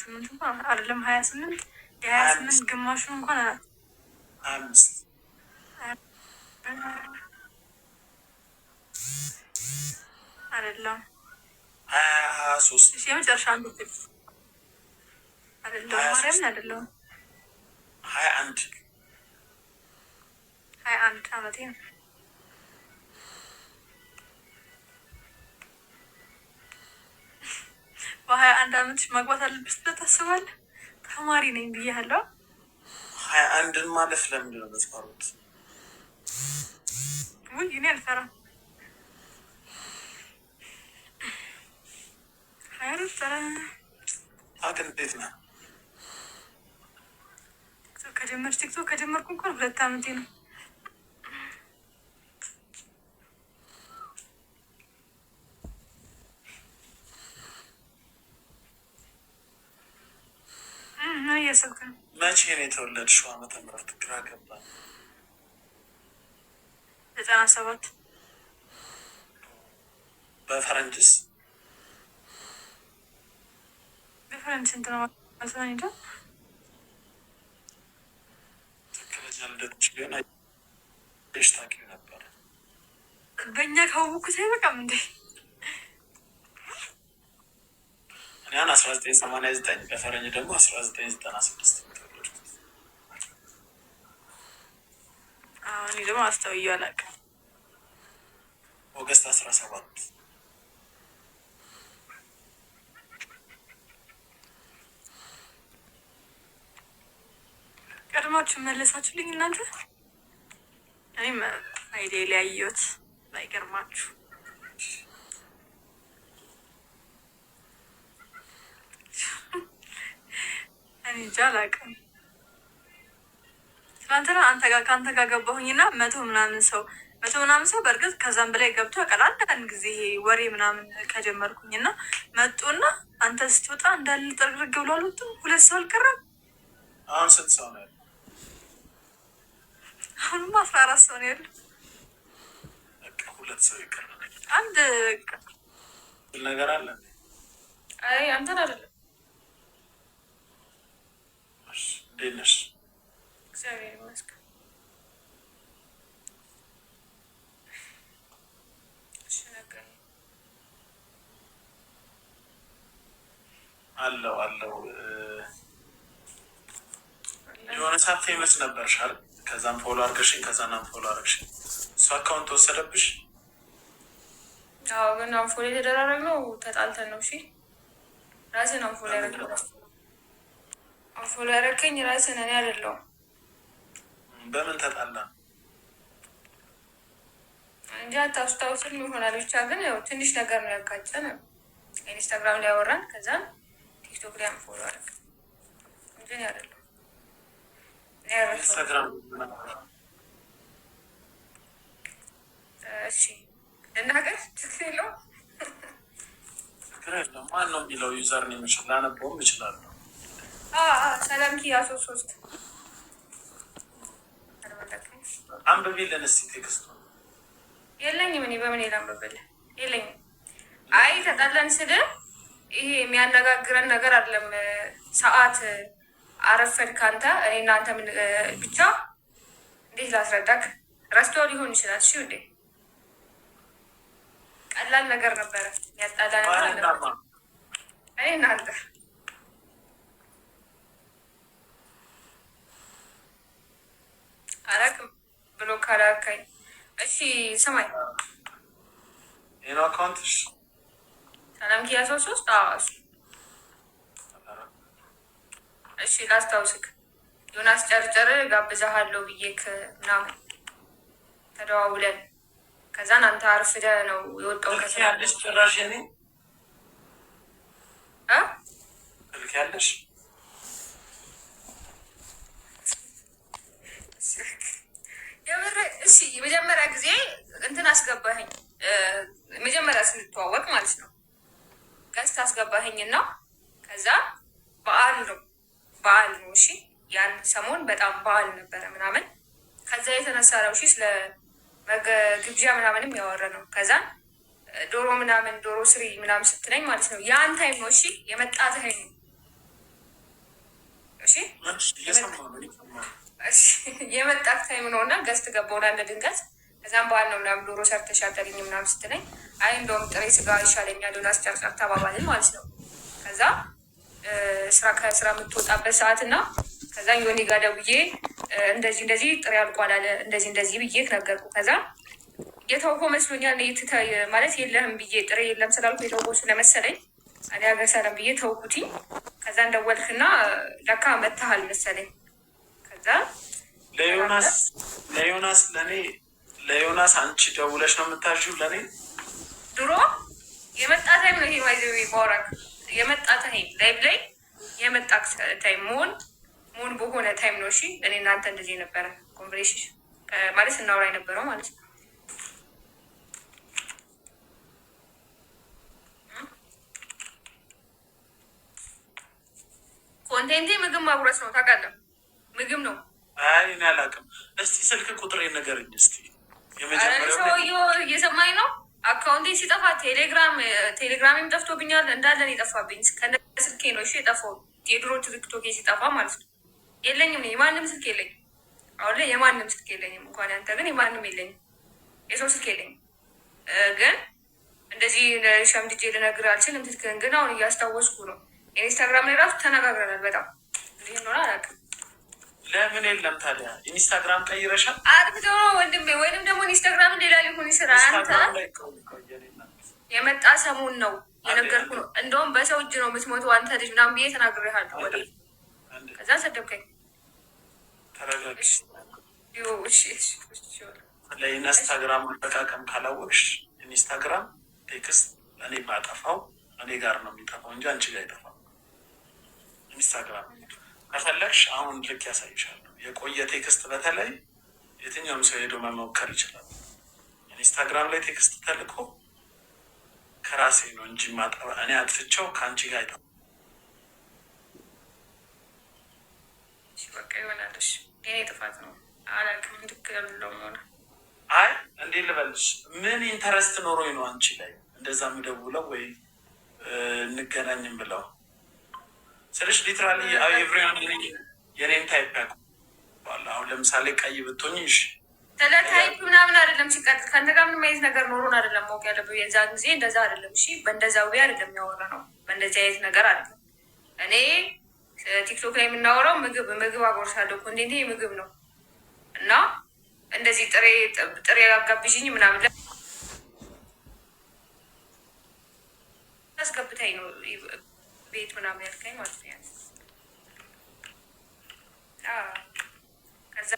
28 እንኳን አይደለም 28 የ28 ግማሹን እንኳን 25 አይደለም 23 የመጨረሻ አንዱ አይደለም ማርያምን አይደለም 21 ዓመቴ ነው። በ21 ዓመትሽ ማግባት አለብሽ ብለህ ታስባለህ? ተማሪ ነኝ ብያለሁ። 21ን ማለፍ ለምንድን ነው የምትፈሩት? ውይ እኔ አልፈራም። 24 እንዴት ነው? ቲክቶክ ከጀመርኩ እንኳን 2 ዓመቴ ነው። እያሰብክ ነው? መቼ ነው የተወለድሽው? ዓመተ ምህረት ግራ ገባኝ። 97 በፈረንጅስ? በፈረንጅ ስንት ነው? መስሎኝ እንጃ። ትክክለኛ ልደትሽ ቢሆን አይሽ ታውቂው ነበር። በእኛ ካወኩት አይበቃም እንዴ? እኔ 1989 በፈረንጅ ደግሞ 1996 የተወለድኩት። እኔ ደግሞ አስተውዬው አላውቅም። ኦገስት 17 ቀድማችሁ መለሳችሁልኝ እናንተ። እኔም አይዴ ሊያየሁት ባይገርማችሁ። እኔ እንጃ አላውቅም። ትናንትና ከአንተ ጋር ገባሁኝና መቶ ምናምን ሰው በእርግጥ ከዛም በላይ ገብቶ ያውቃል። አንዳንድ ጊዜ ይሄ ወሬ ምናምን ከጀመርኩኝና መጡና አንተ ስትወጣ እንዳለ ጥርግርግ ብሎ አልወጡም። 2 ሰው አልቀረም። አሁን ስንት ሰው ነው ያለው? አሁንማ 14 ሰው ነው ያለው። በቃ 2 ሰው ይቀራል። አንድ ነገር አለ። አይ አንተን አይደለም። እንዴት ነሽ? እግዚአብሔር ይመስገን። አለው የሆነ ሰዓት ፌመስ ነበርሽ አይደል? ከዛም ፎሎ አድርገሽኝ ከዛናም ፎሎ አድርገሽኝ እሱ አካውንት ወሰደብሽ? አዎ ግን አንፎሎ የተደራረግነው ተጣልተን ነው። እሺ ራስን አንፎሎ ያደረግነው አንፎሎ ያደረከኝ ራስን እኔ አይደለሁም። በምን ተጣላ እንጂ አታስታውስም ይሆናል። ብቻ ግን ያው ትንሽ ነገር ነው ያጋጨን። ኢንስታግራም ላይ ያወራን ከዛም ቲክቶክ ላይ አንፎሎ አደረግ እንጂ እኔ አይደለሁም። ኢንስታግራም እሺ ልናገር ችግር የለውም። ችግር የለውም። ማን ነው የሚለው ዩዘር ነው የሚችል ላነበውም ይችላሉ። ሰላም ኪያ 33 አንብቢልን እስኪ ቴክስቱ። የለኝም እኔ በምን ላንብብልህ? የለኝም። አይ ተጣላን ስል ይሄ የሚያነጋግረን ነገር አይደለም። ሰዓት አረፈድ ካንተ እኔ እናንተ ምን ብቻ እንዴት ላስረዳክ? ረስቶ ሊሆን ይችላል። እሺ ውዴ ቀላል ነገር ነበረ። ያጣላ ነገር አለ። እኔ እናንተ አላውቅም ብሎ ካላካኝ እሺ ስማኝ። ይሄን አካውንትሽ ሰላም ኪያ 33 እሱ እሺ ላስታውስክ። ዮናስ ጨርጨር ጋብዛሃለሁ ብዬክ ምናምን ተደዋውለን ከዛን አንተ አርፍደህ ነው የወጣው። ያለሽ ጭራሽ እኔ ልክ ያለሽ የምር እሺ የመጀመሪያ ጊዜ እንትን አስገባኸኝ። መጀመሪያ ስንተዋወቅ ማለት ነው ገስት አስገባኸኝ እና ከዛ በዓል ነው እሺ ያን ሰሞን በጣም በዓል ነበረ ምናምን። ከዛ የተነሳ ነው እሺ ስለ ግብዣ ምናምንም ያወራ ነው። ከዛ ዶሮ ምናምን ዶሮ ስሪ ምናምን ስትለኝ ማለት ነው ያን ታይም ነው እሺ የመጣትኸኝ እሺ የመጣት ታይም ነው እና ገዝት ገባው አንድ ድንገት ከዛም በኋላ ነው ምናምን ዶሮ ሰርተሽ አጠሪኝ ምናምን ስትለኝ አይ እንደውም ጥሬ ስጋ ይሻለኛል ዶሮ አስጨርጨር ተባባልን ማለት ነው። ከዛ ከስራ የምትወጣበት ሰዓት እና ከዛ ዮኒ ጋር ደውዬ እንደዚህ ጥሬ አልቋል አለ እንደዚህ ብዬ ነገርኩ። ከዛ የተውኮ መስሎኛል ማለት የለህም ብዬ ጥሬ የለም ስላልኩ የተውኮ ስለመሰለኝ እኔ ሀገር ሰላም ብዬ ተውኩትኝ። ከዛ እንደወልክና ለካ መታሃል መሰለኝ። ከዛ ለዮናስ አንቺ ደውለሽ ነው የምታዥው? ለእኔ ድሮ የመጣ ታይም ነው ይሄ ማይዘ ማውራክ የመጣ ታይም ላይቭ ላይ የመጣ ታይም መሆን በሆነ ታይም ነው። እሺ እኔ እናንተ እንደዚህ የነበረ ኮንቨርሴሽን ማለት እናውራ የነበረው ማለት ነው። ኮንቴንቴ ምግብ ማጉረስ ነው ታውቃለህ። ምግብ ነው። አይ እኔ አላውቅም። እስቲ ስልክ ቁጥሬ ንገረኝ እስቲ። ሰውዬው እየሰማኝ ነው። አካውንቴ ሲጠፋ ቴሌግራምም ጠፍቶብኛል እንዳለን የጠፋብኝ ከነ ስልኬ ነው። እሺ የጠፋው የድሮ ቲክቶኬ ሲጠፋ ማለት ነው። የለኝም የማንም ስልክ የለኝም። አሁን ላይ የማንም ስልክ የለኝም። እንኳን ያንተ ግን የማንም የለኝም። የሰው ስልክ የለኝም። ግን እንደዚህ ሸምድጄ ልነግርህ አልችልም። ትክክል ግን አሁን እያስታወስኩ ነው። ኢንስታግራም ላይ ራሱ ተነጋግረናል። በጣም ይህ እንደሆነ አላውቅም። ለምን የለም ታዲያ? ኢንስታግራም ቀይረሻል? አርግቶ ወንድሜ፣ ወይንም ደግሞ ኢንስታግራም ሌላ ሊሆን ይችላል። አንተ የመጣ ሰሞን ነው የነገርኩ ነው። እንደውም በሰው እጅ ነው የምትሞተው አንተ ልጅ ምናምን ብዬ ተናግሬሃለሁ። ከዛ ሰደብከኝ። ተረጋግሽ። ለኢንስታግራም አጠቃቀም ካላወቅሽ ኢንስታግራም ቴክስት እኔ ባጠፋው እኔ ጋር ነው የሚጠፋው እንጂ አንቺ ጋር አይጠፋም። ኢንስታግራም ከፈለግሽ አሁን ልክ ያሳይሻለሁ። የቆየ ቴክስት በተለይ የትኛውም ሰው ሄዶ መሞከር ይችላል። ኢንስታግራም ላይ ቴክስት ተልኮ ከራሴ ነው እንጂ ማጠፋ እኔ አጥፍቼው ከአንቺ ጋር አይጠፋም። በቃ ይሆናለሽ። የኔ ጥፋት ነው አላውቅም። ልክ ያለው ሆነ። አይ እንዴ ልበልሽ፣ ምን ኢንተረስት ኖሮኝ ነው አንቺ ላይ እንደዛ የምደውለው ወይ እንገናኝም ብለው ስልሽ ሊትራሊ ኤቭሪዋን የኔን ታይፕ ያውቃል። አሁን ለምሳሌ ቀይ ብትሆኝ እሺ፣ ስለ ታይፕ ምናምን አይደለም። ሲቀጥል ከአንተ ጋር ምንም አይነት ነገር ኖሮን አይደለም ማወቅ ያለብህ። የዛን ጊዜ እንደዛ አይደለም። እሺ በእንደዛ ወይ አይደለም ያወራ ነው። በእንደዚህ አይነት ነገር አይደለም። እኔ ቲክቶክ ላይ የምናወራው ምግብ አጎርሳለሁ። ኮንቴንቴ ምግብ ነው እና እንደዚህ ጥሬ አጋብዥኝ ምናምን አስገብታኝ ነው ቤት ምናምን ያልከኝ ማለት ነው። ከዛ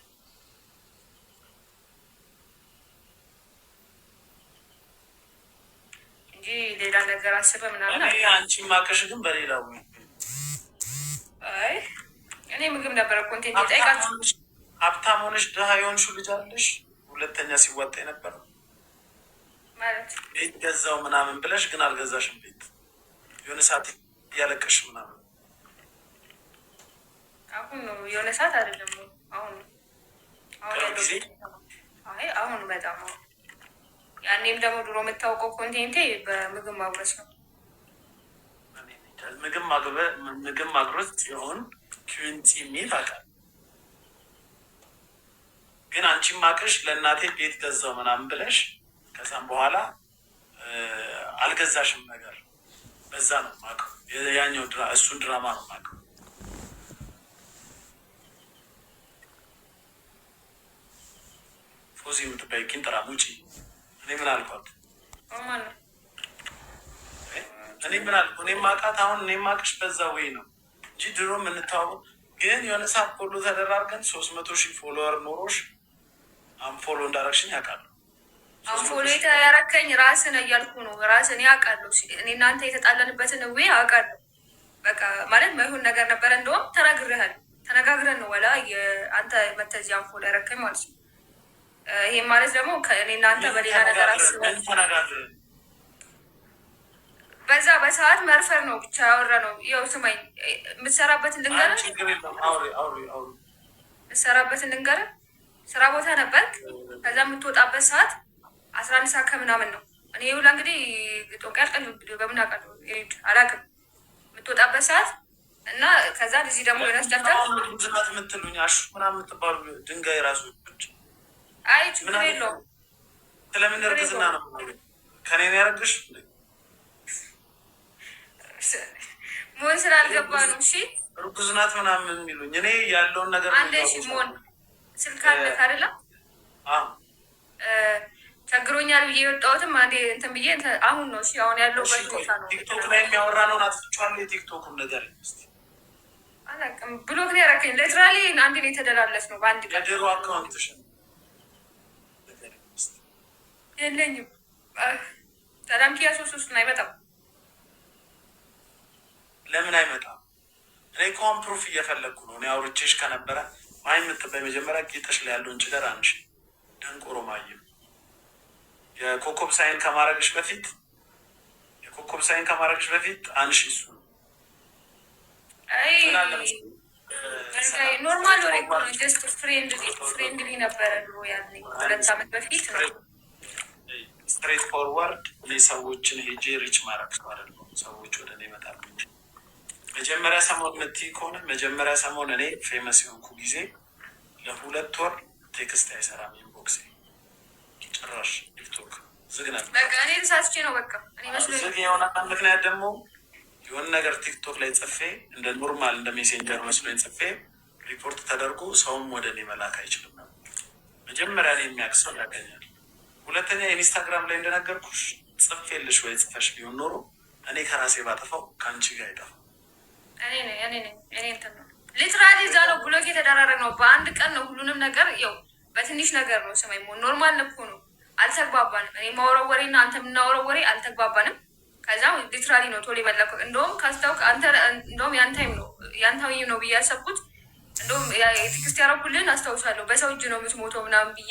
እንጂ ሌላ ነገር አስበ ምናምን አንቺ ማከሽ ግን በሌላው አይ እኔ ምግብ ነበረ ኮንቴንት የጠይቃችሁ። ሀብታም ሆነሽ ድሃ የሆንሽው ልጅ አለሽ። ሁለተኛ ሲወጣ የነበረው ማለት ቤት ገዛው ምናምን ብለሽ ግን አልገዛሽም። ቤት የሆነ ሰዓት እያለቀሽ ምናምን አሁን ነው የሆነ ሰዓት አይደለም። አሁን አሁን በጣም ያኔም ደግሞ ድሮ የምታውቀው ኮንቴንቴ በምግብ ማጉረስ ነው። ምግብ ማጉረስ ሲሆን ኪዊንቲ የሚል አውቃለሁ። ግን አንቺም ማቅሽ ለእናቴ ቤት ገዛው ምናምን ብለሽ ከዛም በኋላ አልገዛሽም ነገር በዛ ነው ማቀው። ያኛው እሱን ድራማ ነው ማቀው። ፎዚ የምትባይ ኪንጥራ ውጪ። እኔ ምን አልኳት? እኔ ምን አልኩ? እኔ ማቃት አሁን እኔ ማቅሽ በዛ ወይ ነው እንጂ ድሮ የምንተዋወቅ ግን የሆነ ሰዓት ፎሎ ተደራርገን 300,000 ፎሎወር ኖሮሽ አንፎሎ እንዳረግሽኝ ያውቃሉ። አንፎሎ ያረከኝ ራስን እያልኩ ነው። ራስን ያውቃለሁ። እኔ እናንተ የተጣለንበትን ወይ አውቃለሁ። በቃ ማለት ማይሆን ነገር ነበረ። እንደውም ተነጋግረን ነው ወላ አንተ መተዚህ አንፎሎ ያረከኝ ማለት ነው። ይሄ ማለት ደግሞ ከእኔ እናንተ በሌላ ነገር አስበን በዛ በሰዓት መርፈር ነው ብቻ ያወራ ነው። ያው ስማኝ፣ የምትሰራበትን ልንገርህ፣ የምትሰራበትን ልንገርህ። ስራ ቦታ ነበር። ከዛ የምትወጣበት ሰዓት 11 ሰዓት ከምናምን ነው። እኔ ይውላ እንግዲህ ጦቅ ያልቀል በምን አውቃለሁ አላውቅም። የምትወጣበት ሰዓት እና ከዛ እዚህ ደግሞ ይረስዳታል ዝናት የምትሉኝ አሹ ምናምን የምትባሉ ድንጋይ ራሱ አይ ችግር የለውም። ስለምን እርግዝና ነው ከኔ ነው ያረግሽ ሞን ስላልገባ ነው። እሺ እርጉዝ ናት ምናምን የሚሉኝ እኔ ያለውን ነገር አንዴ እሺ ሞን ስልክ አለክ አይደለ? ቸግሮኛል ብዬ የወጣሁትም አንዴ እንትን ብዬ አሁን ነው። እሺ አሁን ያለው ቦታ ነው። ቲክቶክ ላይ የሚያወራ ነው ናትቻለ የቲክቶክም ነገር አላውቅም። ብሎክ ነው ያደረከኝ። ሌትራሊ አንድ ነው የተደላለፍ ነው በአንድ ቀን የድሮ አካውንትሽ የለኝም። ሰላም ኪያ ሶስት አይመጣም። ለምን አይመጣም? እኔ ኮን ፕሩፍ እየፈለግኩ ነው። እኔ አውርቼሽ ከነበረ ማይ የምትባይ መጀመሪያ ጌጠሽ ላይ ያለውን ችግር አንቺ ደንቆሮ ማየም የኮከብ ሳይን ከማድረግሽ በፊት አንሺ እሱ አይ ኖርማል ወሬ እኮ ነው። ጀስት ፍሬንድሊ ነበረ ድሮ ያለኝ 2 ዓመት በፊት ነው። ስትሬት ፎርዋርድ እኔ ሰዎችን ሄጄ ሪች ማድረግ ነው አይደለም። ሰዎች ወደ እኔ ይመጣሉ። መጀመሪያ ሰሞን የምትይ ከሆነ መጀመሪያ ሰሞን እኔ ፌመስ የሆንኩ ጊዜ ለ2 ወር ቴክስት አይሰራም ኢንቦክሴ ጭራሽ ቲክቶክ ዝግ ነበር። በቃ እኔ ተሳስቼ ነው በቃ እኔ መስሎኝ ዝግ የሆነ ምክንያት ደግሞ የሆነ ነገር ቲክቶክ ላይ ጽፌ እንደ ኖርማል እንደ ሜሴንጀር መስሎኝ ጽፌ ሪፖርት ተደርጎ ሰውም ወደ እኔ መላክ አይችልም ነበር። መጀመሪያ እኔ የሚያክሰው ያገኛል። ሁለተኛ ኢንስታግራም ላይ እንደነገርኩሽ ጽፌልሽ ወይ ጽፈሽ ቢሆን ኖሮ እኔ ከራሴ ባጠፋው ከአንቺ ጋር አይጠፋም። እኔ እንትን ነው ሊትራሊ እዛ ነው ብሎክ የተደራረግ ነው። በአንድ ቀን ነው ሁሉንም ነገር ያው በትንሽ ነገር ነው። ስማኝ ኖርማል እኮ ነው። አልተግባባንም። እኔ ማውራው ወሬ እና አንተ የምናወራው ወሬ አልተግባባንም። ከዛ ሊትራሊ ነው ቶሎ የመለኩ እንደውም ካስታውቅ አንተ እንደውም ያንታይም ነው ብዬ ያሰብኩት እንደውም የቴክስት ያደረኩልን አስታውሳለሁ። በሰው እጅ ነው የምትሞተው ምናምን ብዬ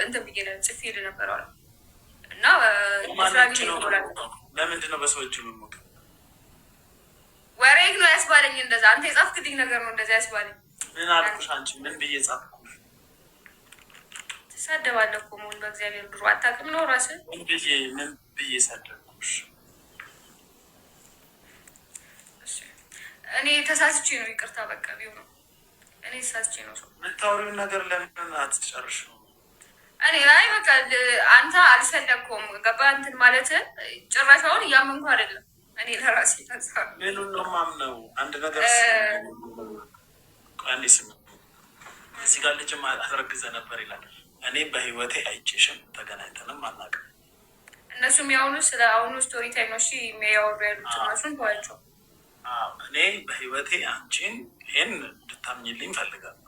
እንትን ብዬ ጽፌ ልነበረዋል እና ለምንድን ነው በሰው እጅ የምትሞተው? ወሬ ነው ያስባለኝ። እንደዛ አንተ የጻፍክልኝ ነገር ነው እንደዛ ያስባለኝ። ምን አልኩሽ? አንቺ ምን ብዬ ጻፍኩሽ? ትሳደባለህ እኮ መሆን በእግዚአብሔር ድሮ አታውቅም ነው ራስህ። ምን ብዬ ሰደብኩሽ? እኔ ተሳስቼ ነው ይቅርታ በቃ ቢሆን ነው እኔ ተሳስቼ ነው። ሰው የምታወሪውን ነገር ለምን አትጨርሽው? እኔ ላይ በቃ አንተ አልፈለግኩም ገባ እንትን ማለት ጭራሻውን እያመንኩ አይደለም። እኔ ለራሴ ተሳር ምኑን ነው የማምነው? አንድ ነገር አንዴ ስም እዚህ ጋር ልጅም አስረግዘ ነበር ይላል። እኔ በህይወቴ አይቼሽም ተገናኝተንም አናውቅም። እነሱም ያሁኑ ስለ አሁኑ ስቶሪ ታይም ነው። እሺ የሚያወሩ ያሉት እነሱን ተዋቸው። እኔ በህይወቴ አንቺን ይህን እንድታምኝልኝ ፈልጋለሁ።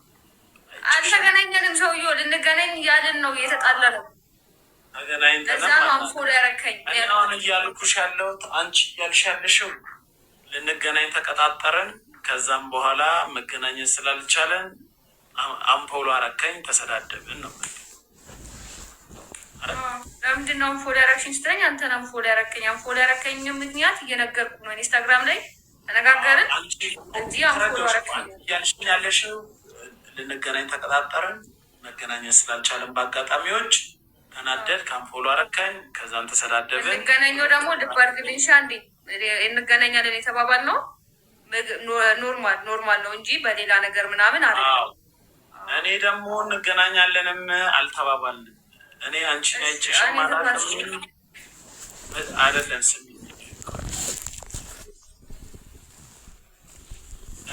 አልተገናኘንም። ሰውዬው ልንገናኝ እያልን ነው እየተጣላ ነው። ተገናኝተንም አንፎሎ ያረከኝ አሁን እያልኩሽ ያለሁት አንቺ እያልሽ ያለሽው ልንገናኝ ተቀጣጠረን። ከዛም በኋላ መገናኘት ስላልቻለን አምፖሎ አረከኝ፣ ተሰዳደብን ነው። ለምንድን ነው አምፖሎ ያረክሽኝ ስትለኝ አንተን አምፖሎ ያረከኝ። አምፖሎ ያረከኝ ምክንያት እየነገርኩ ነው። ኢንስታግራም ላይ ተነጋገርን እንጂ አምፖሎ አረከኝ እያልሽኝ ያለሽው ልንገናኝ ተቀጣጠርን፣ መገናኘት ስላልቻለን በአጋጣሚዎች ተናደድ ከአምፖሎ አረከኝ። ከዛም ተሰዳደብን። እንገናኘው ደግሞ ልብ አድርግልኝ ሻንዴ እንገናኛለን የተባባል ነው። ኖርማል ነው እንጂ በሌላ ነገር ምናምን አይደለም። እኔ ደግሞ እንገናኛለንም አልተባባልንም። እኔ አንቺን አይቼሽ አይደለም ስሚ፣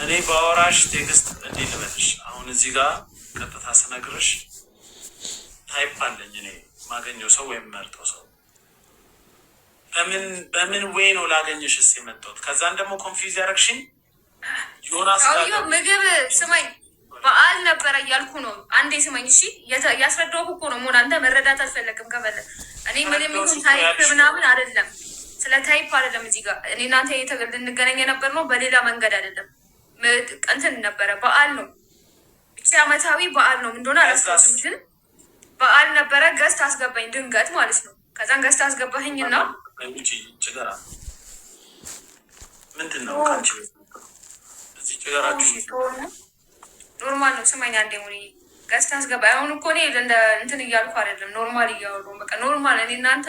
እኔ በአወራሽ ቴክስት እንዲህ ልበልሽ። አሁን እዚህ ጋር ቀጥታ ስነግርሽ ታይፕ አለኝ እኔ ማገኘው ሰው ወይም መርጠው ሰው በምን ዌይ ነው ላገኝሽስ የመጣሁት? ከዛን ደግሞ ኮንፊውዝ ያደረግሽኝ ዮናስ ምግብ ስማኝ በዓል ነበረ እያልኩ ነው። አንዴ ስማኝ እሺ፣ ያስረዳሁህ እኮ ነው። ሞን አንተ መረዳት አልፈለግም ከፈለግ እኔ ምንም ይሁን ታይፕ ምናምን አይደለም፣ ስለ ታይፕ አይደለም። እዚህ ጋር እኔ እናንተ ልንገናኝ የነበር ነው በሌላ መንገድ አይደለም። እንትን ነበረ በዓል ነው ብቻ ዓመታዊ በዓል ነው እንደሆነ አላስታውስም፣ ግን በዓል ነበረ። ገዝት አስገባኝ ድንገት ማለት ነው። ከዛን ገዝት አስገባኝና ችግራ ምንድን ነው ካንቺ እዚህ ችግራችሁ ኖርማል ነው። ስማኝ አንዴ ሙኒ ገዝት አስገባ። አሁን እኮ እኔ እንትን እያልኩ አይደለም፣ ኖርማል እያወሩ በቃ ኖርማል። እኔ እናንተ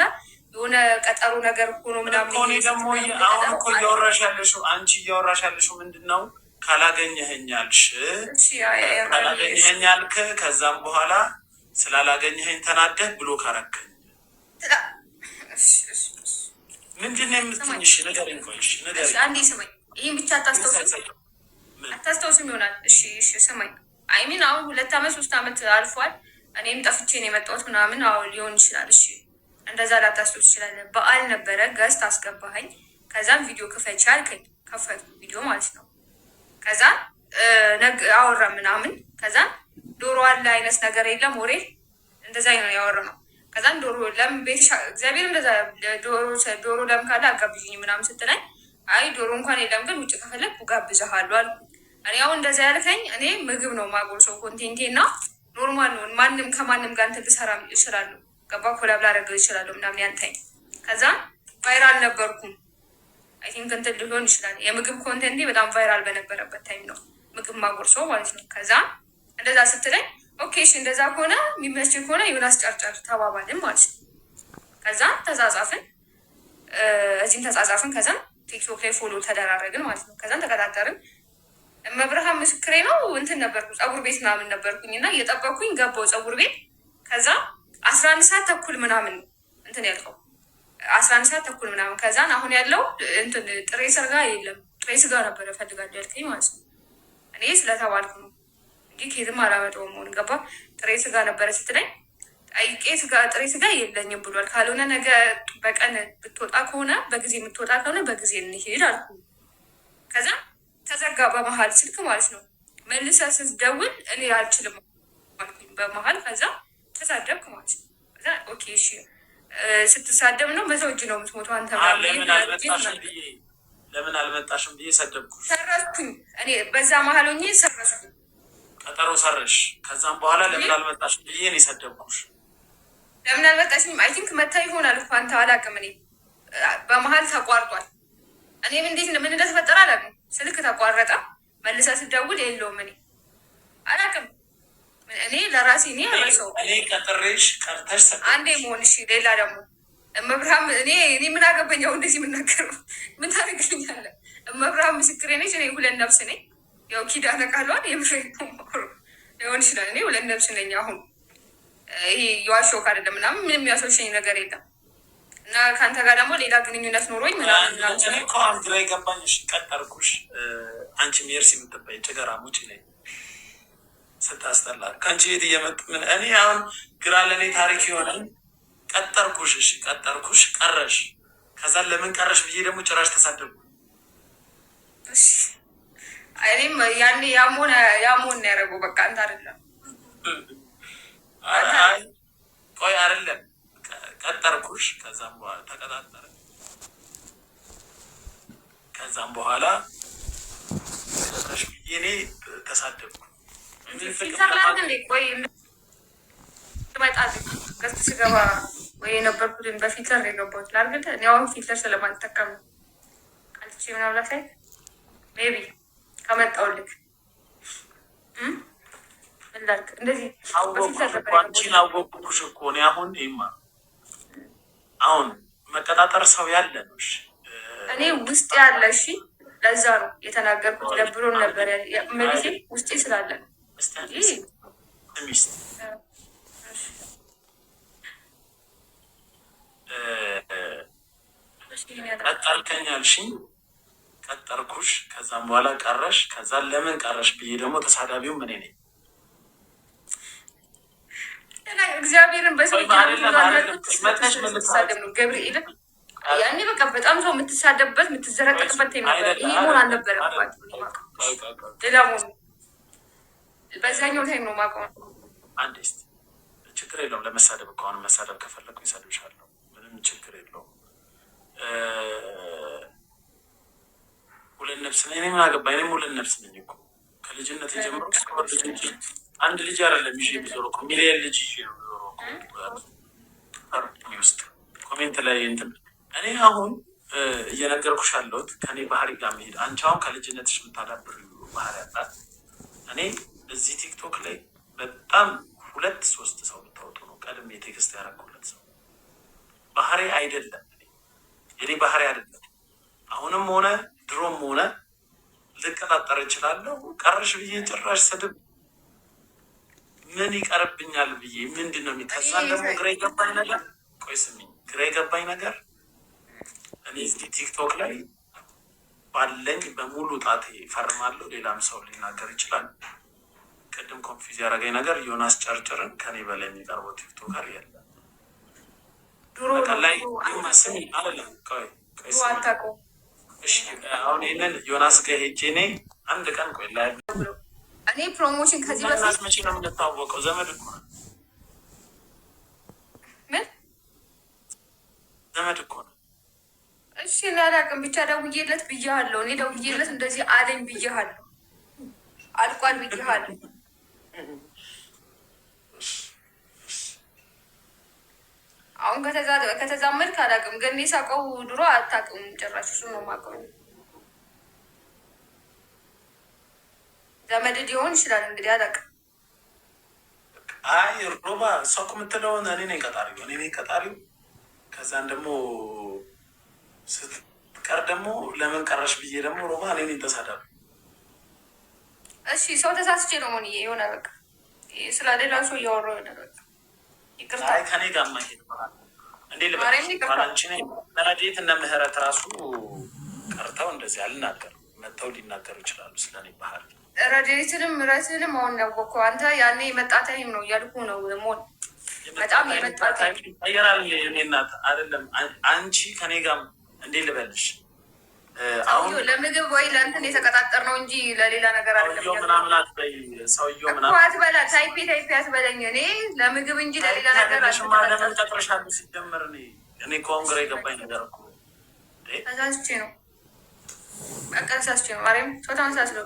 የሆነ ቀጠሩ ነገር እኮ ነው ምናምን። እኔ ደግሞ አሁን እኮ እያወራሽ ያለሽው አንቺ እያወራሽ ያለሽው ምንድን ነው? ካላገኘኸኝ አልሽ፣ ካላገኘኸኝ አልክ። ከዛም በኋላ ስላላገኘኸኝ ተናደህ ብሎ ካረከኝ ምንድን ነው የምትኝሽ? ንገሪኝ። ቆይሽ ንገሪኝ። አንዴ ስማኝ። ይህን ብቻ አታስታውስም ይሆናል። እሺ ስማኝ። አይሚን አሁን 2 ዓመት 3 ዓመት አልፏል። እኔም ጠፍቼ ነው የመጣሁት ምናምን። አሁን ሊሆን ይችላል። እሺ እንደዛ ላታስታውስ ትችላለህ። በዓል ነበረ፣ ገዝት አስገባኸኝ። ከዛም ቪዲዮ ክፈች አልከኝ። ከፈትኩ ቪዲዮ ማለት ነው። ከዛን አወራ ምናምን። ከዛን ዶሮ አለ አይነት ነገር የለም ወሬ እንደዛ ነው ያወራነው። ከዛን ዶሮ ለምን ቤትሽ እግዚአብሔር እንደዛ ዶሮ ለም ካለ አጋብዥኝ ምናምን ስትለኝ አይ ዶሮ እንኳን የለም ግን ውጭ ከፈለግ ጋብዝሃለሁ አልኩ። እኔ አሁን እንደዛ ያልከኝ እኔ ምግብ ነው ማጎርሰው ኮንቴንቴ እና ኖርማል ነው። ማንም ከማንም ጋር እንትን ልሰራ እችላለሁ። ገባ ኮላብ ላደርገው እችላለሁ ምናምን ያንተኝ። ከዛን ቫይራል ነበርኩም። አይ ቲንክ እንትን ሊሆን ይችላል የምግብ ኮንቴንቴ በጣም ቫይራል በነበረበት ታይም ነው ምግብ ማጎርሰው ማለት ነው። ከዛን እንደዛ ስትለኝ ኦኬ እሺ እንደዛ ከሆነ የሚመች ከሆነ ዮናስ ጨርጨር ተባባልን ማለት ነው። ከዛን ተጻጻፍን፣ እዚህም ተጻጻፍን። ከዛን ቲክቶክ ላይ ፎሎ ተደራረግን ማለት ነው። ከዛን ተቀጣጠርን። መብርሃን ምስክሬ ነው እንትን ነበርኩ ፀጉር ቤት ምናምን ነበርኩኝ እና እየጠበኩኝ ገባው ፀጉር ቤት። ከዛ 11 ሰዓት ተኩል ምናምን እንትን ያልከው 11 ሰዓት ተኩል ምናምን። ከዛን አሁን ያለው እንትን ጥሬ ስጋ የለም ጥሬ ስጋ ነበረ እፈልጋለሁ ያልከኝ ማለት ነው። እኔ ስለተባልኩ ነው እንጂ ከየትም አላመጣውም። መሆን ገባ ጥሬ ስጋ ነበረ ስትለኝ ጠይቄ ጥሬ ስጋ የለኝም ብሏል። ካልሆነ ነገ በቀን ብትወጣ ከሆነ በጊዜ የምትወጣ ከሆነ በጊዜ እንሄድ አልኩ። ከዛ ተዘጋ በመሀል ስልክ ማለት ነው። መልሰህ ስትደውል እኔ አልችልም አልኩኝ በመሀል። ከዛ ተሳደብክ ማለት ነው። ከዛ ኦኬ እሺ ስትሳደብ ነው በሰው እጅ ነው የምትሞተው አንተ ለምን አልመጣሽም ብዬ ሰደብኩሽ። ሰረስኩኝ እኔ በዛ መሀል ሆኜ ሰረስኩኝ። ቀጠሮ ሰረሽ። ከዛም በኋላ ለምን አልመጣሽም ብዬ እኔ ሰደብኩሽ። ለምን አልመጣሽም? አይ ቲንክ መታ ይሆናል እኮ አንተ አላውቅም። እኔ በመሀል ተቋርጧል። እኔም እንዴት ምን እንደተፈጠረ አላውቅም። ስልክ ተቋረጠ። መልሰህ ስትደውል የለውም። እኔ አላውቅም። እኔ ለራሴ እኔ ቀጥሬሽ ቀርተሽ አንዴ መሆን እሺ። ሌላ ደግሞ እመብርሃን እኔ ምን አገባኝ አሁን እንደዚህ የምናገረው ምን ታደርግልኛለህ? እመብርሃን ምስክሬ ነች። እኔ 2 ነፍስ ነኝ። ያው ኪዳነ ቃሏን የምሬ ሊሆን ይችላል። እኔ 2 ነፍስ ነኝ። አሁን ይሄ የዋሾክ አይደለም ምናምን ምንም የሚያስወሸኝ ነገር የለም። እና ከአንተ ጋር ደግሞ ሌላ ግንኙነት ኖሮኝ ምናምን ግራ የገባኝ ቀጠርኩሽ። አንቺ ሜርሲ የምትባይ ጭገራሞች ላይ ስታስጠላ ከአንቺ ቤት እየመጡ እኔ አሁን ግራ ለእኔ ታሪክ የሆነኝ ቀጠርኩሽ። እሺ ቀጠርኩሽ፣ ቀረሽ። ከዛን ለምን ቀረሽ ብዬ ደግሞ ጭራሽ ተሳደብኩ። እኔም ያኔ ያሞን ያደረገው በቃ አንተ አይደለም። ቆይ አይደለም ቀጠርኩሽ። ከዛም በኋላ ተቀጣጠረ። ከዛም በኋላ ብዬ እኔ ተሳደብኩ። ቆይ ገዝት ስገባ ወይ የነበርኩትን በፊልተር ነው የገባሁት ላርግልህ። እኔ አሁን ፊልተር ስለማልጠቀም ካልትቼ ምናምን ላሳይ ሜቢ ከመጣሁልክ ላርግ እንደዚህ አንቺን አወቅኩሽ እኮ እኔ አሁን አሁን መቀጣጠር ሰው ያለ ነው። እኔ ውስጥ ያለ እሺ፣ ለዛ ነው የተናገርኩት። ደብሮን ነበር መቤቴ ውስጤ ስላለ ነው። ቀጠርከኝ አልሽኝ፣ ቀጠርኩሽ። ከዛም በኋላ ቀረሽ። ከዛን ለምን ቀረሽ ብዬ ደግሞ ተሳዳቢው እኔ ነኝ። እግዚአብሔርን በሰው ገብርኤል ያኔ በቃ በጣም ሰው የምትሳደብበት የምትዘረጠቅበት ነበር። ይሄ መሆን አልነበረም። ሌላ መሆኑ በዛኛው ታይም ነው የማውቀው። አንድ ስ ችግር የለውም። ለመሳደብ እኮ አሁን መሳደብ ከፈለኩ ይሰድብሻለሁ። ምንም ችግር የለውም። 2 ነፍስ ነኝ። እኔ ምን አገባኝ? እኔም 2 ነፍስ ነኝ እኮ ከልጅነት የጀምሮ አንድ ልጅ አይደለም ይዤ የሚዞረው እኮ ሚሊየን ልጅ ይዤ ነው የሚዞረው ውስጥ ኮሜንት ላይ እንትን እኔ አሁን እየነገርኩሽ ያለሁት ከኔ ባህሪ ጋር መሄድ። አንቺ አሁን ከልጅነትሽ የምታዳብር ባህሪ ያላት እኔ እዚህ ቲክቶክ ላይ በጣም 2-3 ሰው ብታወጡ ነው ቀድሜ ቴክስት ያደረኩለት ሰው ባህሪ አይደለም። የኔ ባህሪ አይደለም። አሁንም ሆነ ድሮም ሆነ ልቀጣጠር እችላለሁ። ቀረሽ ብዬ ጭራሽ ስድብ ምን ይቀርብኛል ብዬ ምንድን ነው የሚከሳን? ደግሞ ግራ የገባኝ ነገር ቆይ ስሚኝ፣ ግራ የገባኝ ነገር እኔ እዚህ ቲክቶክ ላይ ባለኝ በሙሉ ጣቴ ፈርማለሁ። ሌላም ሰው ሊናገር ይችላል። ቅድም ኮንፊዝ ያደረገኝ ነገር ዮናስ ጨርጭርን ከኔ በላይ የሚቀርበው ቲክቶከር የለም። ላይ ስሚ አለም አሁን ይህንን ዮናስ ጋር ሄጄ እኔ አንድ ቀን ቆይ ላይ እኔ ፕሮሞሽን ከዚህ በፊት መቼ ነው የምንታወቀው? ዘመድ እኮ ነው። ምን ዘመድ እኮ ነው። እሺ ላላቅም ብቻ ደውዬለት ብያለሁ። እኔ ደውዬለት እንደዚህ አለኝ ብያለሁ። አልቋል ብያለሁ። አሁን ከተዛመድክ አላውቅም፣ ግን እኔ ሳውቀው ድሮ አታውቅም ጭራሽ። እሱ ነው የማውቀው። ዘመድ ሊሆን ይችላል እንግዲህ አላውቅም። አይ ሮባ እሷ እኮ የምትለውን እኔ ነኝ ቀጣሪው፣ እኔ ነኝ ቀጣሪው። ከዛን ደግሞ ስትቀር ደግሞ ለምን ቀረሽ ብዬ ደግሞ ሮባ እኔ ነኝ ተሳዳቢ። እሺ ሰው ተሳስቼ ነው ሆን የሆነ በቃ ስለሌላ ሰው እያወራሁ የሆነ በቃ ይቅርታ። አይ ከኔ ጋር ማሄድ እንዴ ልበላንቺ ረድኤት እነ ምህረት ራሱ ቀርተው እንደዚህ አልናገርም። መጥተው ሊናገሩ ይችላሉ ስለኔ ባህል። ረድኤትንም ምህረትንም አሁን ያወቅኩ አንተ ያኔ የመጣታይም ነው እያልኩ ነው። ሞን በጣም የመጣታይም ይቀየራል። እኔ እናት አይደለም አንቺ ከኔ ጋር እንዴ ልበልሽ አሁን ለምግብ ወይ ለእንትን የተቀጣጠር ነው እንጂ ለሌላ ነገር አይደለም። ምናምን አትበይ ሰውዬው ምናምን አትበላ ታይፔ አትበለኝ። እኔ ለምግብ እንጂ ለሌላ ነገር ለምን ቀጥረሻለሁ? ሲጀመር እኔ ኮንግራ የገባኝ ነገር እኮ ተሳስቼ ነው። በቃ ተሳስቼ ነው። ማርያም ሰው ተመሳስሎ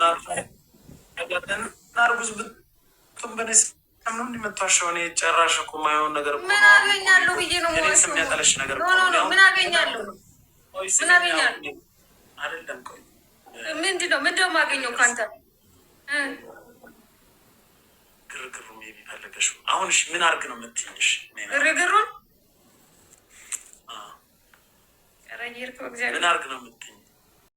ናርጉዝ ብትንበነስ ነው እንዲመታሸው። እኔ ጨራሽ እኮ የማይሆን ነገር ምን አገኛለሁ ብዬ ነው የሚያጠለሽ ነገር ምን አገኛለሁ ምን አገኛለሁ አይደለም። ቆይ ምንድነው የማገኘው ከአንተ? ግርግሩ ሜቢ ፈለገሽ። አሁን እሺ ምን አድርግ ነው የምትይኝሽ? ግርግሩን ምን አድርግ ነው የምትይኝ?